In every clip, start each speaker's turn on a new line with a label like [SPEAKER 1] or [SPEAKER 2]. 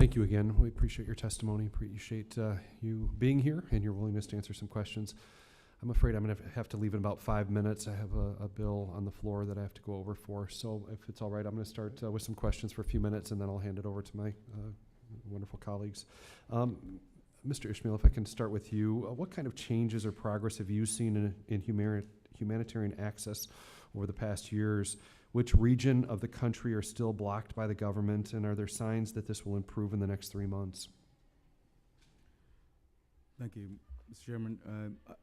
[SPEAKER 1] Thank you again. We appreciate your testimony, appreciate you being here and your willingness to answer some questions. I'm afraid I'm going to have to leave in about 5 minutes. I have a bill on the floor that I have to go over for. So if it's all right, I'm going to start with some questions for a few minutes, and then I'll hand it over to my wonderful colleagues. Mr. Ishmael, if I can start with you, what kind of changes or progress have you seen in humanitarian access over the past years? Which region of the country are still blocked by the government, and are there signs that this will improve in the next 3 months?
[SPEAKER 2] Thank you, Mr. Chairman.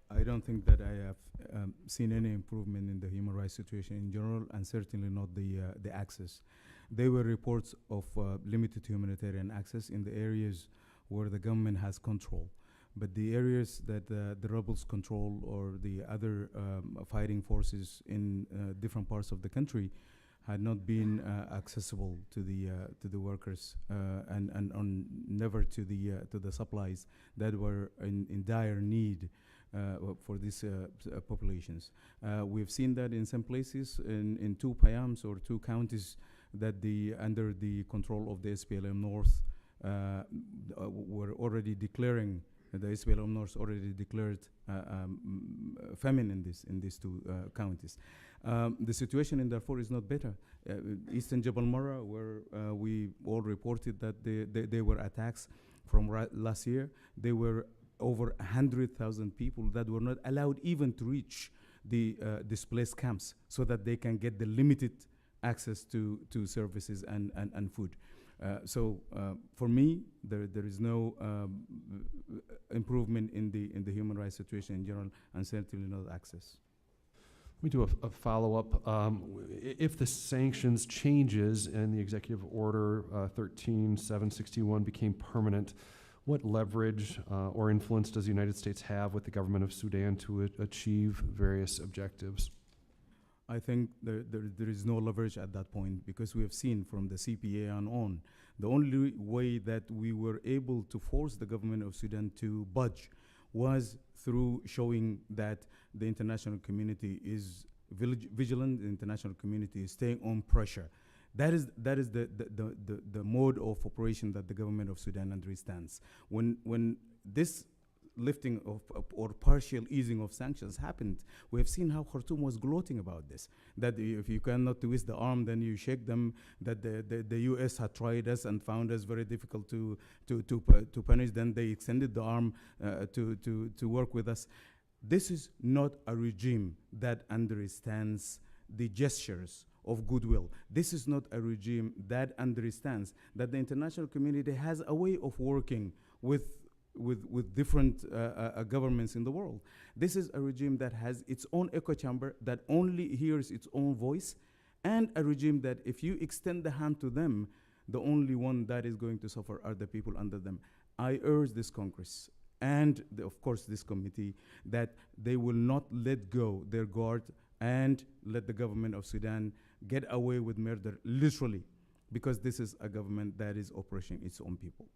[SPEAKER 2] I don't think that I have seen any improvement in the human rights situation in general, and certainly not the access. There were reports of limited humanitarian access in the areas where the government has control. But the areas that the rebels control, or the other fighting forces in different parts of the country, had not been accessible to the workers and never to the supplies that were in dire need for these populations. We've seen that in some places, in 2 Payams or 2 counties that under the control of the SPLM North were already declaring. The SPLM North already declared famine in these 2 counties. The situation in Darfur is not better. Eastern Jabal Mara, where we all reported that there were attacks from last year, there were over 100,000 people that were not allowed even to reach the displaced camps, so that they can get the limited access to services and food. So for me, there is no improvement in the human rights situation in general, and certainly not access.
[SPEAKER 1] Let me do a follow-up. If the sanctions changes and the executive order 13761 became permanent, what leverage or influence does the United States have with the government of Sudan to achieve various objectives?
[SPEAKER 2] I think there is no leverage at that point, because we have seen from the CPA and on, the only way that we were able to force the government of Sudan to budge was through showing that the international community is vigilant, the international community is staying on pressure. That is the mode of operation that the government of Sudan understands. When this lifting of or partial easing of sanctions happened, we have seen how Khartoum was gloating about this, that if you cannot twist the arm, then you shake them, that the US had tried us and found us very difficult to punish, then they extended the arm to work with us. This is not a regime that understands the gestures of goodwill. This is not a regime that understands that the international community has a way of working with different governments in the world. This is a regime that has its own echo chamber, that only hears its own voice, and a regime that if you extend the hand to them, the only one that is going to suffer are the people under them. I urge this Congress and of course this committee that they will not let go their guard and let the government of Sudan get away with murder, literally, because this is a government that is oppressing its own people.